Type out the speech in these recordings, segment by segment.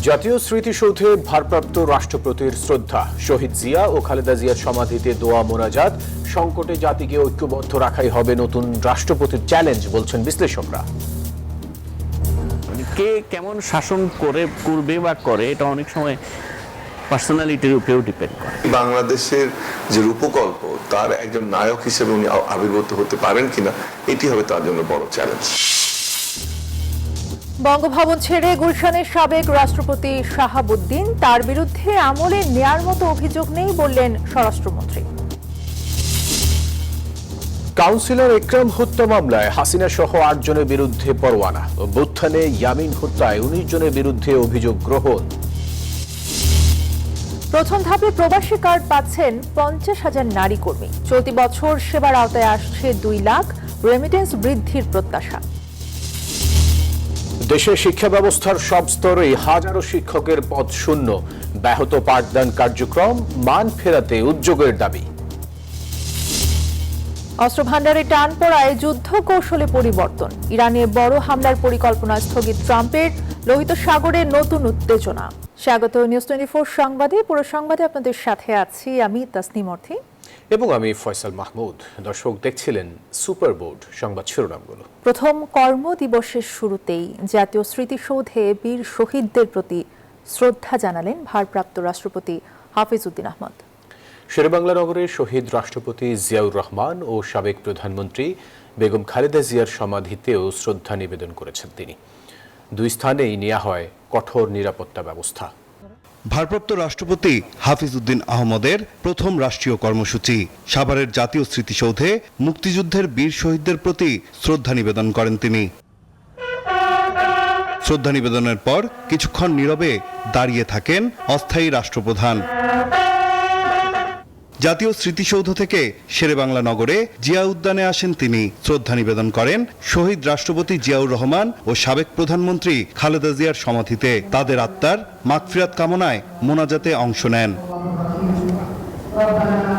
জাতীয় স্মৃতিসৌধে ভারপ্রাপ্ত রাষ্ট্রপতির শ্রদ্ধা, শহীদ জিয়া ও খালেদা জিয়ার সমাধিতে দোয়া মোনাজাত। সংকটে জাতিকে ঐক্যবদ্ধ রাখাই হবে নতুন রাষ্ট্রপতির চ্যালেঞ্জ, বলছেন বিশ্লেষকরা। কে কেমন শাসন করবে বা করে, এটা অনেক সময় পার্সোনালিটির উপরেও ডিপেন্ড করে। বাংলাদেশের যে রূপকল্প, তার একজন নায়ক হিসেবে উনি আবির্ভূত হতে পারেন কিনা, এটি হবে তার জন্য বড় চ্যালেঞ্জ। বঙ্গভবন ছেড়ে গুলশানের সাবেক রাষ্ট্রপতি শাহাবুদ্দিন, তার বিরুদ্ধে আমলে নেয়ার মতো অভিযোগ নেই বললেন স্বরাষ্ট্রমন্ত্রী। কাউন্সিলর একরাম হত্যা মামলায় হাসিনা সহ 8 জনের বিরুদ্ধে পরোয়ানা। অভ্যুত্থানে ইয়ামিন হত্যায় 19 জনের বিরুদ্ধে অভিযোগ গ্রহণ। প্রথম ধাপে প্রবাসী কার্ড পাচ্ছেন 50,000 নারী কর্মী। চলতি বছর সেবার আওতায় আসছে 2 লাখ, রেমিটেন্স বৃদ্ধির প্রত্যাশা। দেশের শিক্ষা ব্যবস্থার সব স্তরে হাজারো শিক্ষকের পদ শূন্য। ব্যাহত পাঠদান কার্যক্রম, মান ফেরাতে উদ্যোগের দাবি। অস্ত্র ভান্ডারে টান পড়ায় যুদ্ধ কৌশলে পরিবর্তন। ইরানে বড় হামলার পরিকল্পনা স্থগিত ট্রাম্পের। লোহিত সাগরে নতুন উত্তেজনা। স্বাগত নিউজ 24 সংবাদে। পুরো সংবাদে আপনাদের সাথে আছি আমি তাসনিম অর্থী এবং আমি ফয়সাল মাহমুদ। দর্শক দেখছিলেন সুপার বোর্ড সংবাদ শিরোনামগুলো। প্রথম কর্মদিবসের শুরুতেই জাতীয় স্মৃতিসৌধে বীর শহীদদের প্রতি শ্রদ্ধা জানালেন ভারপ্রাপ্ত রাষ্ট্রপতি হাফিজ উদ্দিন আহমদ। শেরেবাংলা নগরের শহীদ রাষ্ট্রপতি জিয়াউর রহমান ও সাবেক প্রধানমন্ত্রী বেগম খালেদা জিয়ার সমাধিতেও শ্রদ্ধা নিবেদন করেছেন তিনি। 2 স্থানেই নেওয়া হয় কঠোর নিরাপত্তা ব্যবস্থা। ভারপ্রাপ্ত রাষ্ট্রপতি হাফিজ উদ্দিন আহমদের প্রথম রাষ্ট্রীয় কর্মসূচি। সাভারের জাতীয় স্মৃতিসৌধে মুক্তিযুদ্ধের বীর শহীদদের প্রতি শ্রদ্ধা নিবেদন করেন তিনি। শ্রদ্ধা নিবেদনের পর কিছুক্ষণ নীরবে দাঁড়িয়ে থাকেন অস্থায়ী রাষ্ট্রপ্রধান। জাতীয় স্মৃতিসৌধ থেকে শেরেবাংলা নগরে জিয়া উদ্যানে আসেন তিনি। শ্রদ্ধা নিবেদন করেন শহীদ রাষ্ট্রপতি জিয়াউর রহমান ও সাবেক প্রধানমন্ত্রী খালেদা জিয়ার সমাধিতে। তাদের আত্মার মাগফিরাত কামনায় মোনাজাতে অংশ নেন।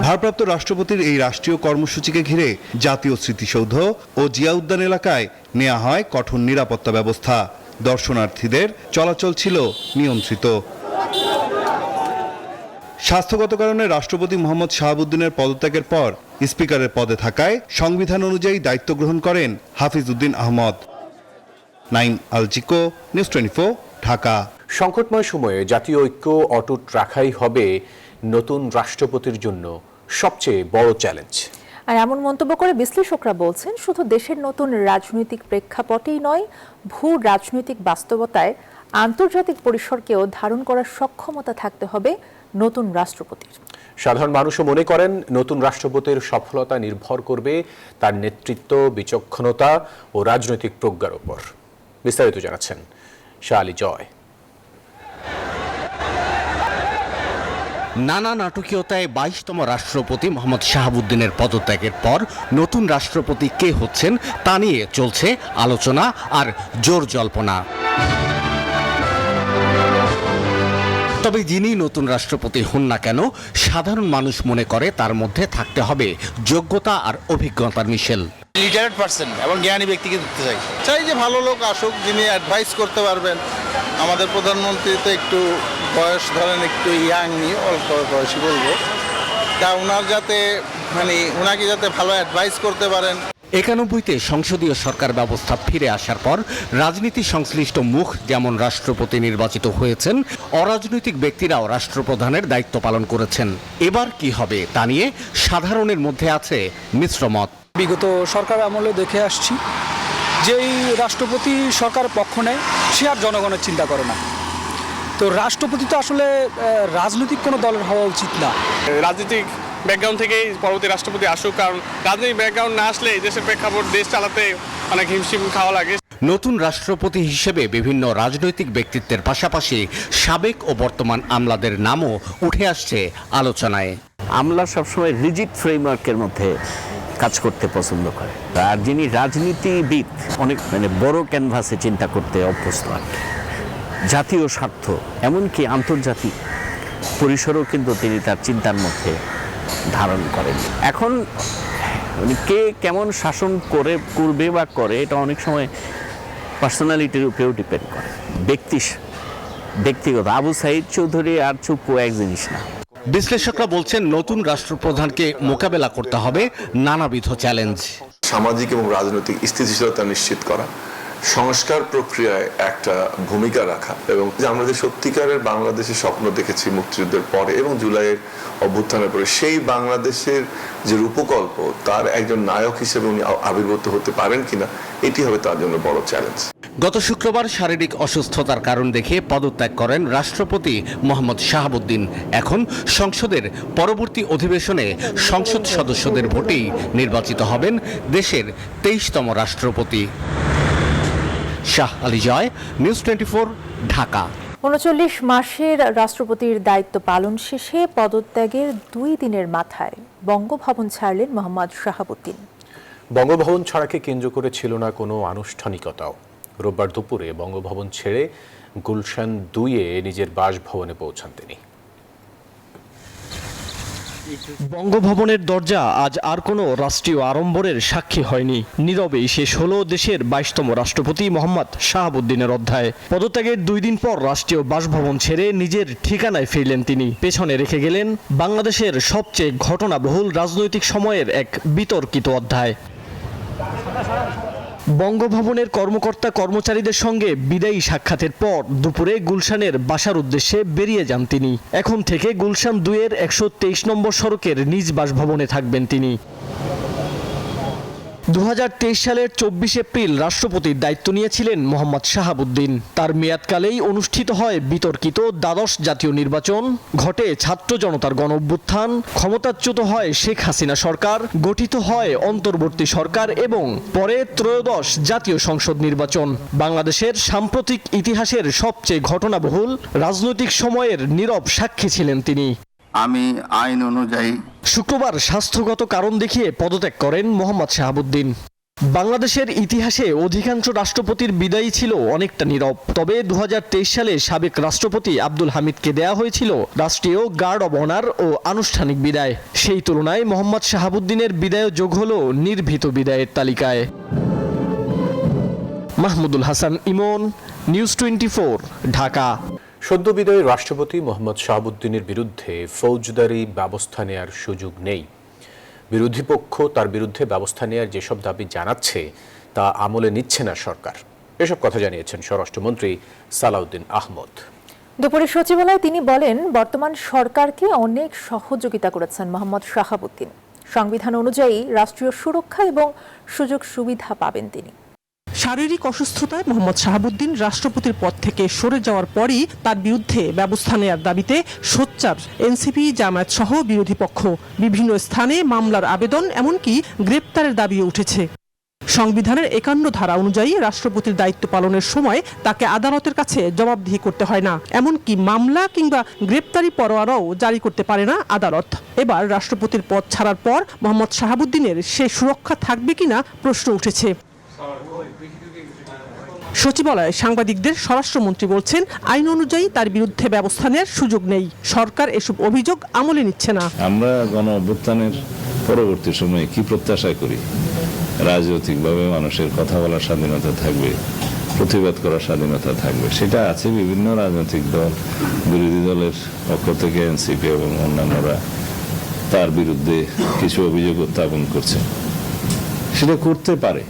ভারপ্রাপ্ত রাষ্ট্রপতির এই রাষ্ট্রীয় কর্মসূচিকে ঘিরে জাতীয় স্মৃতিসৌধ ও জিয়া উদ্যান এলাকায় নেওয়া হয় কঠোর নিরাপত্তা ব্যবস্থা। দর্শনার্থীদের চলাচল ছিল নিয়ন্ত্রিত। স্বাস্থ্যগত কারণে রাষ্ট্রপতি মোহাম্মদ শাহাবুদ্দিনের পদত্যাগের পর স্পিকারের পদে থাকায় সংবিধান অনুযায়ী দায়িত্ব গ্রহণ করেন হাফিজ উদ্দিন আহমদ। নাইম আলচিকো, নিউজ 24, ঢাকা। সংকটময় সময়ে জাতীয় ঐক্য অটুট রাখাই হবে নতুন রাষ্ট্রপতির জন্য সবচেয়ে বড় চ্যালেঞ্জ। আর এমন মন্তব্য করে বিশ্লেষকরা বলছেন, শুধু দেশের নতুন রাজনৈতিক প্রেক্ষাপটেই নয়, ভূ রাজনৈতিক বাস্তবতায় আন্তর্জাতিক পরিসরকেও ধারণ করার সক্ষমতা থাকতে হবে নতুন রাষ্ট্রপতির। সাধারণ মানুষও মনে করেন নতুন রাষ্ট্রপতির সফলতা নির্ভর করবে তার নেতৃত্ব, বিচক্ষণতা ও রাজনৈতিক প্রজ্ঞার উপর। বিস্তারিত জানাচ্ছেন শাহ আলী জয়। নানা নাটকীয়তায় 22তম রাষ্ট্রপতি মোহাম্মদ শাহাবুদ্দিনের পদত্যাগের পর নতুন রাষ্ট্রপতি কে হচ্ছেন তা নিয়ে চলছে আলোচনা আর জোর জল্পনা। তবে যিনি নতুন রাষ্ট্রপতি হন না কেন, সাধারণ মানুষ মনে করে তার মধ্যে থাকতে হবে যোগ্যতা আর অভিজ্ঞতার মিশেল। লিটারেট পারসন এবং জ্ঞানী ব্যক্তিকে দিতে চাই যে ভালো লোক আসুক, যিনি অ্যাডভাইস করতে পারবেন। আমাদের প্রধানমন্ত্রী তো একটু বয়স ধরেন একটু ইয়াংই, অল্প বয়সী বলবো, তা ওনার যাতে ওনাকে যাতে ভালো অ্যাডভাইস করতে পারেন। 91তে সংসদীয় সরকার ব্যবস্থা ফিরে আসার পর রাজনীতি সংশ্লিষ্ট মুখ যেমন রাষ্ট্রপতি নির্বাচিত হয়েছেন, অরাজনৈতিক ব্যক্তিরাও রাষ্ট্রপ্রধানের দায়িত্ব পালন করেছেন। এবার কি হবে তা নিয়ে সাধারণের মধ্যে আছে মিশ্র মত। বিগত সরকার আমলে দেখে আসছি, যেই রাষ্ট্রপতি সরকার পক্ষ নেয় সে আর জনগণের চিন্তা করে না। তো রাষ্ট্রপতি তো আসলে রাজনৈতিক কোনো দলের হওয়া উচিত না। রাজনৈতিক ব্যাকগ্রাউন্ড থেকেই পরবর্তী রাষ্ট্রপতি আসুক, কারণ রাজনৈতিক ব্যাকগ্রাউন্ড না আসলে দেশের প্রেক্ষাপট দেশ চালাতে অনেক হিমশিম খাওয়া লাগে। নতুন রাষ্ট্রপতি হিসেবে বিভিন্ন রাজনৈতিক ব্যক্তিত্বের পাশাপাশি সাবেক ও বর্তমান আমলাদের নামও উঠে আসছে আলোচনায়। আমলা সবসময় রিজিড ফ্রেমওয়ার্কের মধ্যে কাজ করতে পছন্দ করে, আর যিনি রাজনীতিবিদ অনেক বড় ক্যানভাসে চিন্তা করতে অভ্যস্ত আর কি। জাতীয় স্বার্থ এমনকি আন্তর্জাতিক পরিসরও কিন্তু তিনি তার চিন্তার মধ্যে ধারণ করেন। এখন মানে কে কেমন শাসন করবে বা করে এটা অনেক সময় পার্সোনালিটির উপরেও ডিপেন্ড করে, ব্যক্তিগত। আবু সাইদ চৌধুরী আর চুপ্পু এক জিনিস না। বিশ্লেষকরা বলছেন নতুন রাষ্ট্রপ্রধানকে মোকাবেলা করতে হবে নানাবিধ চ্যালেঞ্জ। সামাজিক এবং রাজনৈতিক স্থিতিশীলতা নিশ্চিত করা, সংস্কার প্রক্রিয়ায় একটা ভূমিকা রাখা, এবং যে আমরা যে সত্যিকারের বাংলাদেশের স্বপ্ন দেখেছি মুক্তিযুদ্ধের পরে এবং জুলাইয়ের অভ্যুত্থানের পরে, সেই বাংলাদেশের যে রূপকল্প তার একজন নায়ক হিসেবে উনি আবির্ভূত হতে পারেন কিনা, এটি হবে তার জন্য বড় চ্যালেঞ্জ। গত শুক্রবার শারীরিক অসুস্থতার কারণ দেখে পদত্যাগ করেন রাষ্ট্রপতি মোহাম্মদ শাহাবুদ্দিন। এখন সংসদের পরবর্তী অধিবেশনে সংসদ সদস্যদের ভোটেই নির্বাচিত হবেন দেশের 23তম রাষ্ট্রপতি। শাহ আলী জয়, নিউজ 24, ঢাকা। ৩৯ মাসের রাষ্ট্রপতির দায়িত্ব পালন শেষে পদত্যাগের 2 দিনের মাথায় বঙ্গভবন ছাড়লেন মোহাম্মদ শাহাবুদ্দিন। বঙ্গভবন ছাড়াকে কেন্দ্র করে ছিল না কোনো আনুষ্ঠানিকতাও। রোববার দুপুরে বঙ্গভবন ছেড়ে গুলশান 2-এ নিজের বাসভবনে পৌঁছান তিনি। বঙ্গভবনের দরজা আজ আর কোনো রাষ্ট্রীয় আড়ম্বরের সাক্ষী হয়নি। নীরবেই শেষ হলো দেশের 22তম রাষ্ট্রপতি মোহাম্মদ শাহাবুদ্দিনের অধ্যায়। পদত্যাগের 2 দিন পর রাষ্ট্রীয় বাসভবন ছেড়ে নিজের ঠিকানায় ফিরলেন তিনি। পেছনে রেখে গেলেন বাংলাদেশের সবচেয়ে ঘটনাবহুল রাজনৈতিক সময়ের এক বিতর্কিত অধ্যায়। বঙ্গভবনের কর্মকর্তা কর্মচারীদের সঙ্গে বিদায়ী সাক্ষাতের পর দুপুরে গুলশানের বাসার উদ্দেশ্যে বেরিয়ে যান তিনি। এখন থেকে গুলশান 2-এর 123 নম্বর সড়কের নিজ বাসভবনে থাকবেন তিনি। 2023 সালের 24 এপ্রিল রাষ্ট্রপতির দায়িত্ব নিয়েছিলেন মোহাম্মদ শাহাবুদ্দিন। তার মেয়াদকালেই অনুষ্ঠিত হয় বিতর্কিত দ্বাদশ জাতীয় নির্বাচন, ঘটে ছাত্র জনতার গণঅভ্যুত্থান, ক্ষমতাচ্যুত হয় শেখ হাসিনা সরকার, গঠিত হয় অন্তর্বর্তী সরকার এবং পরে ত্রয়োদশ জাতীয় সংসদ নির্বাচন। বাংলাদেশের সাম্প্রতিক ইতিহাসের সবচেয়ে ঘটনাবহুল রাজনৈতিক সময়ের নীরব সাক্ষী ছিলেন তিনি। আমি আইন অনুযায়ী শুক্রবার স্বাস্থ্যগত কারণ দেখিয়ে পদত্যাগ করেন মোহাম্মদ শাহাবুদ্দিন। বাংলাদেশের ইতিহাসে অধিকাংশ রাষ্ট্রপতির বিদায়ী ছিল অনেকটা নীরব। তবে 2023 সালে সাবেক রাষ্ট্রপতি আব্দুল হামিদকে দেয়া হয়েছিল রাষ্ট্রীয় গার্ড অব অনার ও আনুষ্ঠানিক বিদায়। সেই তুলনায় মোহাম্মদ শাহাবুদ্দিনের বিদায় যোগ হল নির্ভীত বিদায়ের তালিকায়। মাহমুদুল হাসান ইমন, নিউজ 24, ঢাকা। সদ্য বিদায়ী রাষ্ট্রপতি মোহাম্মদ শাহাবুদ্দিনের বিরুদ্ধে ফৌজদারি ব্যবস্থা নেয়ার সুযোগ নেই। বিরোধী পক্ষ তার বিরুদ্ধে ব্যবস্থা নেয়ার যেসব দাবি জানাচ্ছে তা আমলে নিচ্ছে না সরকার। এসব কথা জানিয়েছেন স্বরাষ্ট্রমন্ত্রী সালাউদ্দিন আহমদ। দুপুরে সচিবালয়ে তিনি বলেন, বর্তমান সরকারকে অনেক সহযোগিতা করেছেন মোহাম্মদ শাহাবুদ্দিন। সংবিধান অনুযায়ী রাষ্ট্রীয় সুরক্ষা এবং সুযোগ সুবিধা পাবেন তিনি। শারীরিক অসুস্থতায় মোহাম্মদ শাহাবুদ্দিন রাষ্ট্রপতির পদ থেকে সরে যাওয়ার পরই তার বিরুদ্ধে ব্যবস্থা নেওয়ার দাবিতে সোচ্চার এনসিপি, জামায়াত সহ বিরোধী পক্ষ। বিভিন্ন স্থানে মামলার আবেদন, এমনকি গ্রেপ্তারের দাবিও উঠেছে। সংবিধানের 51 ধারা অনুযায়ী রাষ্ট্রপতির দায়িত্ব পালনের সময় তাকে আদালতের কাছে জবাবদিহি করতে হয় না, এমনকি মামলা কিংবা গ্রেপ্তারি পরোয়ানাও জারি করতে পারে না আদালত। এবার রাষ্ট্রপতির পদ ছাড়ার পর মোহাম্মদ শাহাবুদ্দিনের সে সুরক্ষা থাকবে কিনা প্রশ্ন উঠেছে। সচিবালয়ে সাংবাদিকদের স্বরাষ্ট্রমন্ত্রী বলছেন, আইন অনুযায়ী তার বিরুদ্ধে ব্যবস্থা নেওয়ার সুযোগ নেই। সরকার এসব অভিযোগ আমলে নিচ্ছে না। আমরা গণ অভ্যুত্থানের পরবর্তী সময়ে কি প্রত্যাশা করি? রাজনৈতিকভাবে মানুষের কথা বলার স্বাধীনতা থাকবে, প্রতিবাদ করার স্বাধীনতা থাকবে। সেটা আছে বিভিন্ন রাজনৈতিক দল, বিরোধী দলের পক্ষ থেকে এনসিপি এবং অন্যান্যরা তার বিরুদ্ধে কিছু অভিযোগ উত্থাপন করছে। সেটা করতে পারে,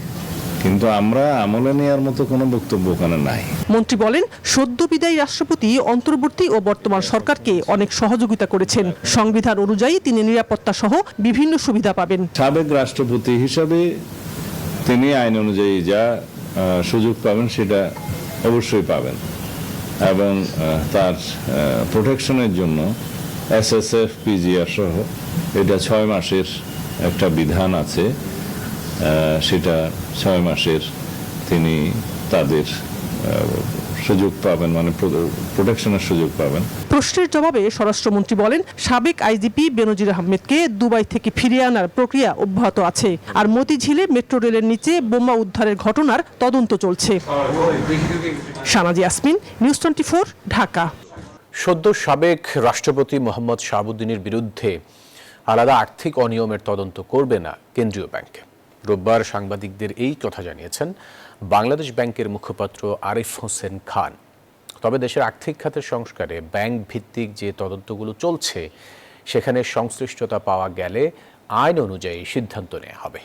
কিন্তু আমরা আমলে নেওয়ার মতো কোনো বক্তব্য ওখানে নাই। মন্ত্রী বলেন, সদ্য বিদায়ী রাষ্ট্রপতি অন্তর্বর্তী ও বর্তমান সরকারকে অনেক সহযোগিতা করেছেন। সংবিধান অনুযায়ী তিনি নিরাপত্তা সহ বিভিন্ন সুবিধা পাবেন। সাবেক রাষ্ট্রপতি হিসাবে তিনি আইন অনুযায়ী যা সুযোগ পাবেন সেটা অবশ্যই পাবেন, এবং তার প্রোটেকশনের জন্য SSF, PGR সহ এটা 6 মাসের একটা বিধান আছে। সেটা 6 মাসের তিনি তাদের সুযোগ পাবেন, মানে প্রোটেকশনের সুযোগ পাবেন। প্রশ্নের জবাবে স্বরাষ্ট্রমন্ত্রী বলেন, সাবেক আইজিপি বেনজির আহমেদকে দুবাই থেকে ফিরিয়ে আনার প্রক্রিয়া অব্যাহত আছে, আর মতিঝিলে মেট্রো রেলের নিচে বোমা উদ্ধারের ঘটনার তদন্ত চলছে। শানাজি ইয়াসমিন, নিউজ 24, ঢাকা। সদ্য সাবেক রাষ্ট্রপতি মোহাম্মদ শাহাবুদ্দিনের বিরুদ্ধে আলাদা আর্থিক অনিয়মের তদন্ত করবে না কেন্দ্রীয় ব্যাংক। রোববার সাংবাদিকদের এই কথা জানিয়েছেন বাংলাদেশ ব্যাংকের মুখপাত্র আরিফ হোসেন খান। তবে দেশের আর্থিক খাতের সংস্কারে ব্যাংক ভিত্তিক যে তদন্তগুলো চলছে সেখানে সংশ্লিষ্টতা পাওয়া গেলে আইন অনুযায়ী সিদ্ধান্ত নেওয়া হবে।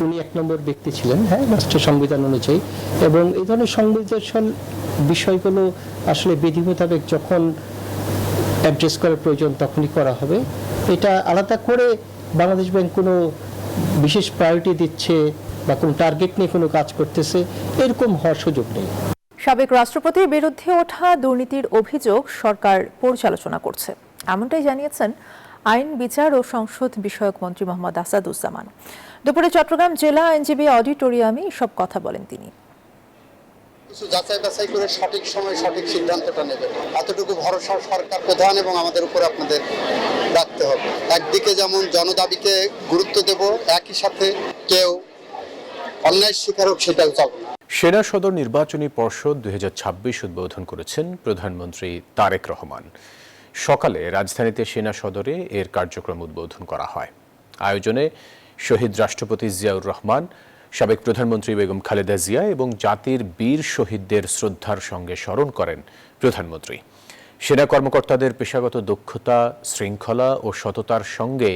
উনি 1 নম্বর ব্যক্তি ছিলেন, রাষ্ট্র সংবিধান অনুযায়ী, এবং এই ধরনের সংবেদনশীল বিষয়গুলো আসলে বিধি মোতাবেক যখন অ্যাড্রেস করার প্রয়োজন তখনই করা হবে। এটা আলাদা করে বাংলাদেশ ব্যাংক কোনো বিশেষ প্রায়োরিটি দিচ্ছে বা কোনো টার্গেট নিয়ে কোনো কাজ করতেছে এরকম হওয়ার সুযোগ নেই। সাবেক রাষ্ট্রপতির বিরুদ্ধে ওঠা দুর্নীতির অভিযোগ সরকার পর্যালোচনা করছে, এমনটাই জানিয়েছেন আইন, বিচার ও সংসদ বিষয়ক মন্ত্রী মোহাম্মদ আসাদুজ্জামান। দুপুরে চট্টগ্রাম জেলা আইনজীবী অডিটোরিয়ামে সব কথা বলেন তিনি। কিছু যাচাই বাছাই করে সঠিক সময় সঠিক সিদ্ধান্তটা নেবে, এতটুকু ভরসা সরকার প্রধান এবং আমাদের উপর আপনাদের রাখতে হবে। একদিকে যেমন জনদাবিকে গুরুত্ব দেব, একই সাথে কেউ অন্যায় শিকার হোক সেটাও চালব না। সেনা সদর নির্বাচনী পর্ষদ 2026 উদ্বোধন করেছেন প্রধানমন্ত্রী তারেক রহমান। সকালে রাজধানীতে সেনা সদরে এর কার্যক্রম উদ্বোধন করা হয়। আয়োজনে শহীদ রাষ্ট্রপতি জিয়াউর রহমান, সাবেক প্রধানমন্ত্রী বেগম খালেদা জিয়া এবং জাতির বীর শহীদদের শ্রদ্ধার সঙ্গে স্মরণ করেন প্রধানমন্ত্রী। সেনা কর্মকর্তাদের পেশাগত দক্ষতা, শৃঙ্খলা ও সততার সঙ্গে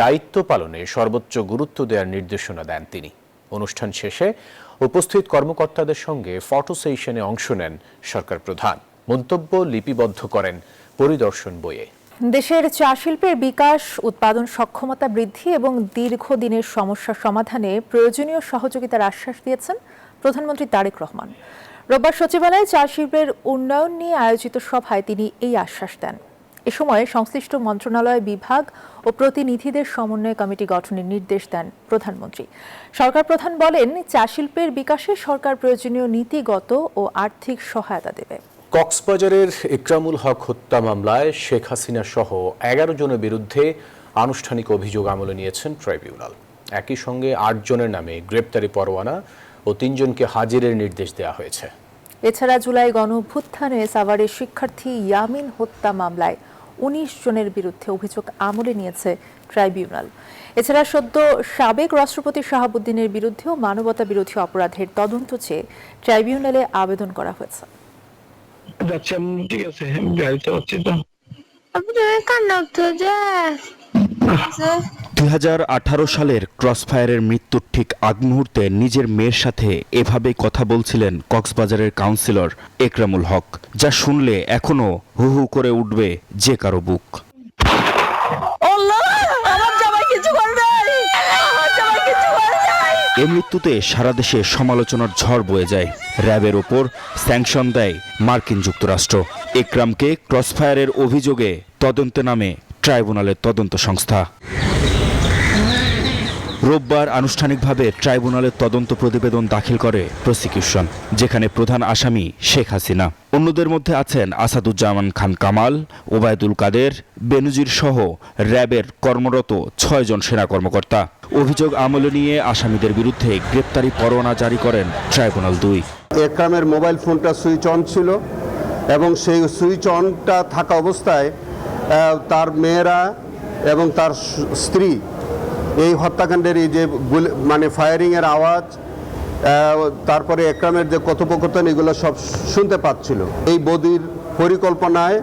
দায়িত্ব পালনে সর্বোচ্চ গুরুত্ব দেওয়ার নির্দেশনা দেন তিনি। অনুষ্ঠান শেষে উপস্থিত কর্মকর্তাদের সঙ্গে ফটো সেশনে অংশ নেন সরকার প্রধান। মন্তব্য লিপিবদ্ধ করেন পরিদর্শন বইয়ে। দেশের চা শিল্পের বিকাশ, উৎপাদন সক্ষমতা বৃদ্ধি এবং দীর্ঘদিনের সমস্যা সমাধানে প্রয়োজনীয় সহযোগিতার আশ্বাস দিয়েছেন প্রধানমন্ত্রী তারেক রহমান। রোববার সচিবালয়ে চা শিল্পের উন্নয়ন নিয়ে আয়োজিত সভায় তিনি এই আশ্বাস দেন। এ সময় সংশ্লিষ্ট মন্ত্রণালয়, বিভাগ ও প্রতিনিধিদের সমন্বয় কমিটি গঠনের নির্দেশ দেন প্রধানমন্ত্রী। সরকার প্রধান বলেন, চা শিল্পের বিকাশে সরকার প্রয়োজনীয় নীতিগত ও আর্থিক সহায়তা দেবে। কক্সবাজারের ইকরামুল হক হত্যা মামলায় শেখ হাসিনা সহ 11 জনের বিরুদ্ধে আনুষ্ঠানিক অভিযোগ আমলে নিয়েছেন ট্রাইব্যুনাল। একই সঙ্গে 8 জনের নামে গ্রেপ্তারি পরোয়ানা ও 3 জনকে হাজিরের নির্দেশ দেওয়া হয়েছে। এছাড়া জুলাই গণঅভ্যুত্থানে সাভারের শিক্ষার্থী ইয়ামিন হত্যা মামলায় 19 জনের বিরুদ্ধে অভিযোগ আমলে নিয়েছে ট্রাইব্যুনাল। এছাড়া সদ্য সাবেক রাষ্ট্রপতি শাহাবুদ্দিনের বিরুদ্ধেও মানবতা বিরোধী অপরাধের তদন্ত চেয়ে ট্রাইব্যুনালে আবেদন করা হয়েছে। 2018 সালের ক্রসফায়ারের মৃত্যুর ঠিক আগ মুহূর্তে নিজের মেয়ের সাথে এভাবেই কথা বলছিলেন কক্সবাজারের কাউন্সিলর একরামুল হক, যা শুনলে এখনো হু হু করে উঠবে যে কারো বুক। এ মৃত্যুতে সারা দেশে সমালোচনার ঝড় বয়ে যায়। র্যাবের ওপর স্যাংশন দেয় মার্কিন যুক্তরাষ্ট্র। একরামকে ক্রসফায়ারের অভিযোগে তদন্তে নামে ট্রাইব্যুনালের তদন্ত সংস্থা। রোববার আনুষ্ঠানিকভাবে ট্রাইব্যুনালের তদন্ত প্রতিবেদন দাখিল করে প্রসিকিউশন, যেখানে প্রধান আসামি শেখ হাসিনা। অন্যদের মধ্যে আছেন আসাদুজ্জামান খান কামাল, ওবায়দুল কাদের, বেনজির সহ র্যাবের কর্মরত 6 জন সেনা কর্মকর্তা। অভিযোগ আমলে নিয়ে আসামিদের বিরুদ্ধে গ্রেপ্তারি পরোয়ানা জারি করেন ট্রাইব্যুনাল 2। একরামের মোবাইল ফোনটা সুইচ অন ছিল এবং সেই সুইচ অনটা থাকা অবস্থায় তার মেয়েরা এবং তার স্ত্রী এই হত্যাকাণ্ডের এই যে ফায়ারিংয়ের আওয়াজ, তারপরে একরামের যে কথোপকথন, এগুলো সব শুনতে পাচ্ছিল। এই বদির পরিকল্পনায়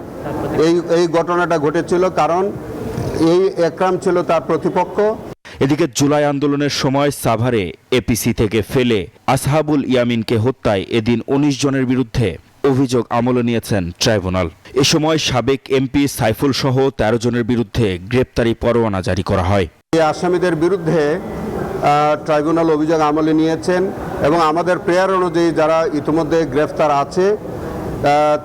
এই ঘটনাটা ঘটেছিল, কারণ এই একরাম ছিল তার প্রতিপক্ষ। এদিকে জুলাই আন্দোলনের সময় সাভারে এপিসি থেকে ফেলে আসহাবুল ইয়ামিনকে হত্যায় এদিন 19 জনের বিরুদ্ধে অভিযোগ আমলে নিয়েছেন ট্রাইব্যুনাল। এ সময় সাবেক এমপি সাইফুল সহ 13 জনের বিরুদ্ধে গ্রেপ্তারি পরোয়ানা জারি করা হয়। এই আসামিদের বিরুদ্ধে ট্রাইব্যুনাল অভিযোগ আমলে নিয়েছেন এবং আমাদের প্রেয়ার অনুযায়ী যারা ইতিমধ্যে গ্রেফতার আছে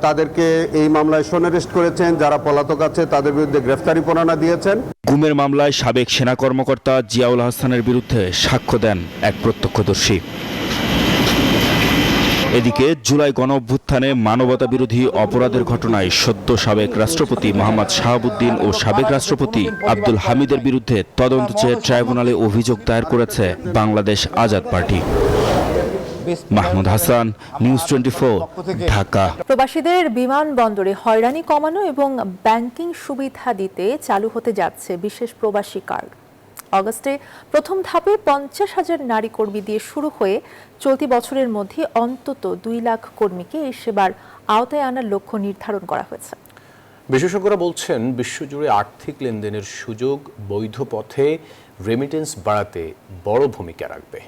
তাদেরকে এই মামলায় সনেরেস্ট করেছেন। যারা পলাতক আছে তাদের বিরুদ্ধে গ্রেফতারি পরোয়ানা দিয়েছেন। গুমের মামলায় সাবেক সেনা কর্মকর্তা জিয়াউল হাসানের বিরুদ্ধে সাক্ষ্য দেন এক প্রত্যক্ষদর্শী। এদিকে জুলাই গণঅভ্যুত্থানে মানবতা বিরোধী অপরাধের ঘটনায় সদ্য সাবেক রাষ্ট্রপতি মোহাম্মদ শাহাবুদ্দিন ও সাবেক রাষ্ট্রপতি আব্দুল হামিদের বিরুদ্ধে তদন্ত চেয়ে ট্রাইব্যুনালে অভিযোগ দায়ের করেছে বাংলাদেশ আজাদ পার্টি। মাহমুদ হাসান, নিউজ 24, ঢাকা। প্রবাসীদের বিমানবন্দরে হয়রানি কমানো এবং ব্যাংকিং সুবিধা দিতে চালু হতে যাচ্ছে বিশেষ প্রবাসী কার্ড। অগস্টে প্রথম ধাপে 50,000 নারী কর্মী দিয়ে শুরু হয়ে চলতি বছরের মধ্যে অন্তত 2 লাখ কর্মীকে এই সেবার আওতায় আনার লক্ষ্য নির্ধারণ করা হয়েছে। বিশেষজ্ঞরা বলছেন, বিশ্বজুড়ে আর্থিক লেনদেনের সুযোগ বৈধ পথে রেমিটেন্স বাড়াতে বড় ভূমিকা রাখবে।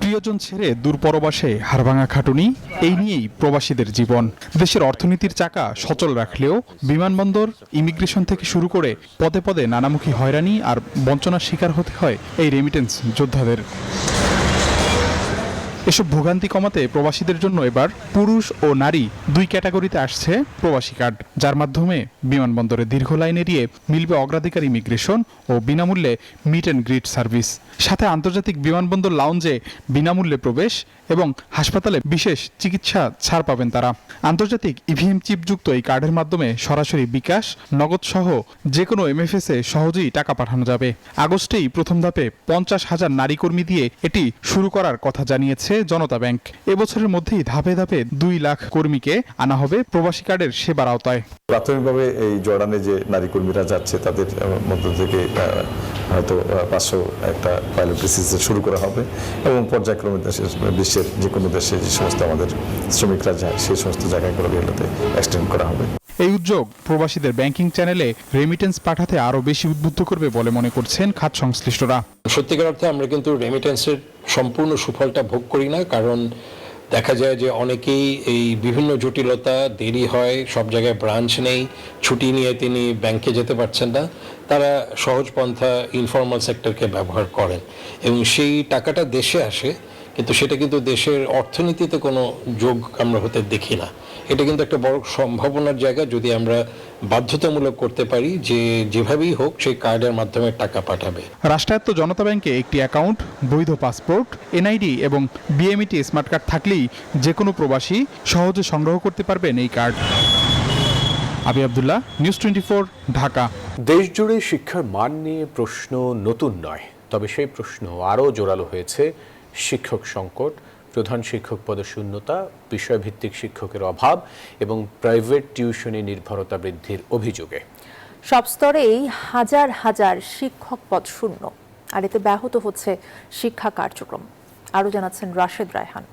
প্রিয়জন ছেড়ে দূরপরবাসে হাড়ভাঙা খাটুনি, এই নিয়েই প্রবাসীদের জীবন। দেশের অর্থনীতির চাকা সচল রাখলেও বিমানবন্দর, ইমিগ্রেশন থেকে শুরু করে পদে পদে নানামুখী হয়রানি আর বঞ্চনার শিকার হতে হয় এই রেমিটেন্স যোদ্ধাদের। এসব ভোগান্তি কমাতে প্রবাসীদের জন্য এবার পুরুষ ও নারী 2 ক্যাটাগরিতে আসছে প্রবাসী কার্ড, যার মাধ্যমে বিমানবন্দরে দীর্ঘ লাইন এড়িয়ে মিলবে অগ্রাধিকার ইমিগ্রেশন ও বিনামূল্যে মিট অ্যান্ড গ্রিট সার্ভিস। সাথে আন্তর্জাতিক বিমানবন্দর লাউঞ্জে বিনামূল্যে প্রবেশ এবং হাসপাতালে বিশেষ চিকিৎসা ছাড় পাবেন তারা। আন্তর্জাতিক ইভিএম চিপযুক্ত এই কার্ডের মাধ্যমে সরাসরি বিকাশ, নগদ সহ যে কোনো MFS-এ সহজেই টাকা পাঠানো যাবে। আগস্টেই প্রথম ধাপে 50,000 নারী কর্মী দিয়ে এটি শুরু করার কথা জানিয়েছে জনতা ব্যাংক। এবছরের মধ্যেই ধাপে ধাপে 2 লাখ কর্মীকে আনা হবে প্রবাসী কার্ডের সেবার আওতায়। প্রাথমিকভাবে এই জর্ডানে যে নারী কর্মীরা যাচ্ছে তাদের মধ্য থেকে হয়তো 500 একটা পাইলট বেসিসে শুরু করা হবে এবং পর্যায়ক্রমে বিশ্বের যে কোনো দেশে যে সমস্ত আমাদের শ্রমিকরা যায় সেই সমস্ত জায়গাগুলো এগুলোতে এক্সটেন্ড করা হবে। এই উদ্যোগ প্রবাসীদের ব্যাংকিং চ্যানেলে রেমিটেন্স পাঠাতে আরও বেশি উদ্বুদ্ধ করবে বলে মনে করছেন খাত সংশ্লিষ্টরা। সত্যিকার অর্থে আমরা কিন্তু রেমিটেন্সের সম্পূর্ণ সুফলটা ভোগ করি না, কারণ দেখা যায় যে অনেকেই এই বিভিন্ন জটিলতা, দেরি হয়, সব জায়গায় ব্রাঞ্চ নেই, ছুটি নিয়ে তিনি ব্যাংকে যেতে পারছেন না, তারা সহজ পন্থা ইনফর্মাল সেক্টরকে ব্যবহার করেন এবং সেই টাকাটা দেশে আসে, কিন্তু সেটা কিন্তু দেশের অর্থনীতিতে কোনো যোগ আমরা হতে দেখি না। এটা কিন্তু একটা বড় সম্ভাবনার জায়গা যদি আমরা বাধ্যতামূলক করতে পারি যে যেভাবেই হোক সেই কার্ডের মাধ্যমে টাকা পাঠাবে। রাষ্ট্রায়ত্ত জনতা ব্যাংকে একটি অ্যাকাউন্ট, বৈধ পাসপোর্ট, NID এবং BMET স্মার্ট কার্ড থাকলেই যে কোনো প্রবাসী সহজে সংগ্রহ করতে পারবেন এই কার্ড। আবি আব্দুল্লাহ, নিউজ 24, ঢাকা। দেশজুড়ে শিক্ষার মান নিয়ে প্রশ্ন নতুন নয়, তবে সেই প্রশ্ন আরও জোরালো হয়েছে শিক্ষক সংকট, প্রধান শিক্ষক পদে শূন্যতা, বিষয়ভিত্তিক শিক্ষকের অভাব এবং প্রাইভেট টিউশনি নির্ভরতা বৃদ্ধির অভিযোগে। সব স্তরেই হাজার হাজার শিক্ষক পদ শূন্য, আর এতে ব্যাহত হচ্ছে শিক্ষা কার্যক্রম। আরও জানাচ্ছেন রাশেদ রায়হান।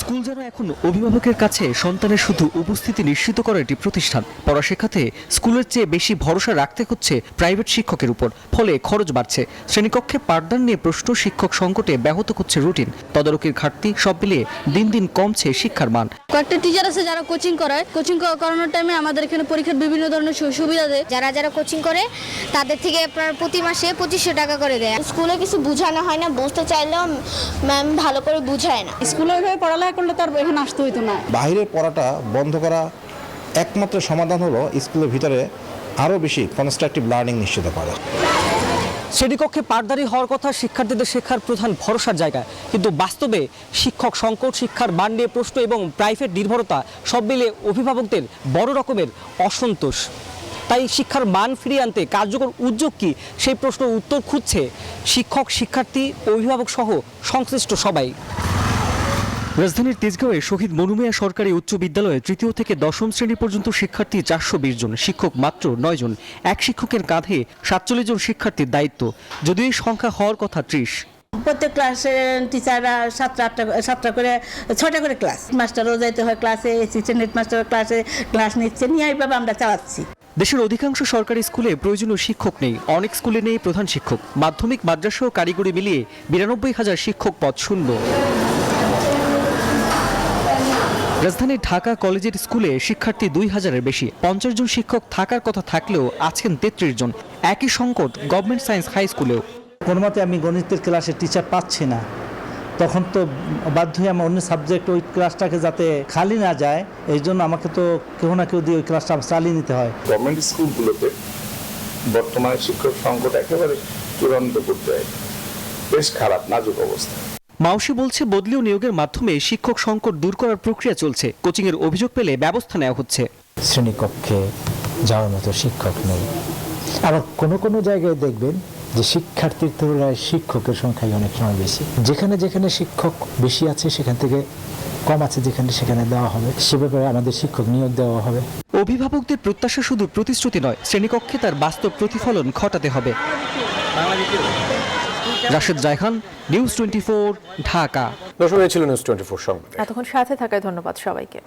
স্কুল যেন এখন অভিভাবকের কাছে সন্তানের শুধু উপস্থিতি নিশ্চিত করার একটি প্রতিষ্ঠান। পড়া শেখাতে স্কুলের চেয়ে বেশি ভরসা রাখতে হচ্ছে প্রাইভেট শিক্ষকের উপর, ফলে খরচ বাড়ছে। শ্রেণীকক্ষে পাঠদান নিয়ে প্রশ্ন, শিক্ষক সংকটে ব্যাহত হচ্ছে রুটিন, তদারকির ঘাটতি, সব মিলিয়ে দিন দিন কমছে শিক্ষার মান। কয়েকটা টিচার আছে যারা কোচিং করায়, কোচিং করানোর টাইমে আমাদের এখানে পরীক্ষার বিভিন্ন ধরনের সুবিধা দেয়। যারা কোচিং করে তাদের থেকে আপনার প্রতি মাসে 2500 টাকা করে দেয়। স্কুলে কিছু বোঝানো হয় না, বুঝতে চাইলেও ম্যাম ভালো করে বুঝায় না। স্কুলে ওইভাবে পড়ালেখা করলে তার এখানে আসতে হইতো না। বাইরের পড়াটা বন্ধ করা একমাত্র সমাধান হলো স্কুলের ভিতরে আরও বেশি কনস্ট্রাকটিভ লার্নিং নিশ্চিত করা। শ্রেণীকক্ষে পাঠদারি হওয়ার কথা শিক্ষার্থীদের শেখার প্রধান ভরসার জায়গা, কিন্তু বাস্তবে শিক্ষক সংকট, শিক্ষার মান নিয়ে প্রশ্ন এবং প্রাইভেট নির্ভরতা সব মিলে অভিভাবকদের বড় রকমের অসন্তোষ। তাই শিক্ষার মান ফিরিয়ে আনতে কার্যকর উদ্যোগ কি, সেই প্রশ্নের উত্তর খুঁজছে শিক্ষক, শিক্ষার্থী, অভিভাবক সহ সংশ্লিষ্ট সবাই। রাজধানীর তেজগাঁওয়ে শহীদ মনুমিয়া সরকারি উচ্চ বিদ্যালয়ে 3য় থেকে 10ম শ্রেণী পর্যন্ত শিক্ষার্থী 420 জন, শিক্ষক মাত্র 9 জন। এক শিক্ষকের কাঁধে 47 জন শিক্ষার্থীর দায়িত্ব, যদিও এই সংখ্যা হওয়ার কথা 30। প্রত্যেক ক্লাসে টিচাররা 7টা করে 6টা করে ক্লাস, মাস্টারও যাইতে হয় ক্লাসে, অ্যাসিস্ট্যান্ট হেডমাস্টার ক্লাস নিচ্ছে, নিয়ে এইভাবে আমরা চালাচ্ছি। দেশের অধিকাংশ সরকারি স্কুলে প্রয়োজনীয় শিক্ষক নেই, অনেক স্কুলে নেই প্রধান শিক্ষক। মাধ্যমিক, মাদ্রাসা ও কারিগরি মিলিয়ে 92,000 শিক্ষক পদ শূন্য। রাজধানীর ঢাকা কলেজের স্কুলে শিক্ষার্থী 2000-এর বেশি, 50 জন শিক্ষক থাকার কথা থাকলেও আছেন 33 জন। একই সংকট গভর্নমেন্ট সায়েন্স হাই স্কুলেও। কোনো মতে আমি গণিতের ক্লাসে টিচার পাচ্ছি না, তখন তো বাধ্য হয়ে আমার অন্য সাবজেক্ট ওই ক্লাসটাকে যাতে খালি না যায়, এই জন্য আমাকে তো কেউ না কেউ দিয়ে ওই ক্লাসটা চালিয়ে নিতে হয়। গভর্নমেন্ট স্কুলগুলোতে বর্তমানে শিক্ষক সংকট একেবারে চূড়ান্ত পর্যায়ে, বেশ খারাপ, নাজুক অবস্থা। মাউসি বলছে, বদলি ও নিয়োগের মাধ্যমে শিক্ষক সংকট দূর করার প্রক্রিয়া চলছে, কোচিংয়ের অভিযোগ পেলে ব্যবস্থা নেওয়া হচ্ছে। শ্রেণীকক্ষে যাওয়ার মতো শিক্ষক নেই, আবার কোনো জায়গায় দেখবেন যে শিক্ষার্থীর তুলনায় শিক্ষকের সংখ্যাই অনেক সময় বেশি। যেখানে যেখানে শিক্ষক বেশি আছে সেখান থেকে কম আছে যেখানে সেখানে দেওয়া হবে, সে ব্যাপারে আমাদের শিক্ষক নিয়োগ দেওয়া হবে। অভিভাবকদের প্রত্যাশা শুধু প্রতিশ্রুতি নয়, শ্রেণীকক্ষে তার বাস্তব প্রতিফলন ঘটাতে হবে। রাশেদ জায়খান, নিউজ 24, ঢাকা। দর্শক, এই ছিল নিউজ 24 সংবাদ। এতক্ষণ সাথে থাকায় ধন্যবাদ সবাইকে।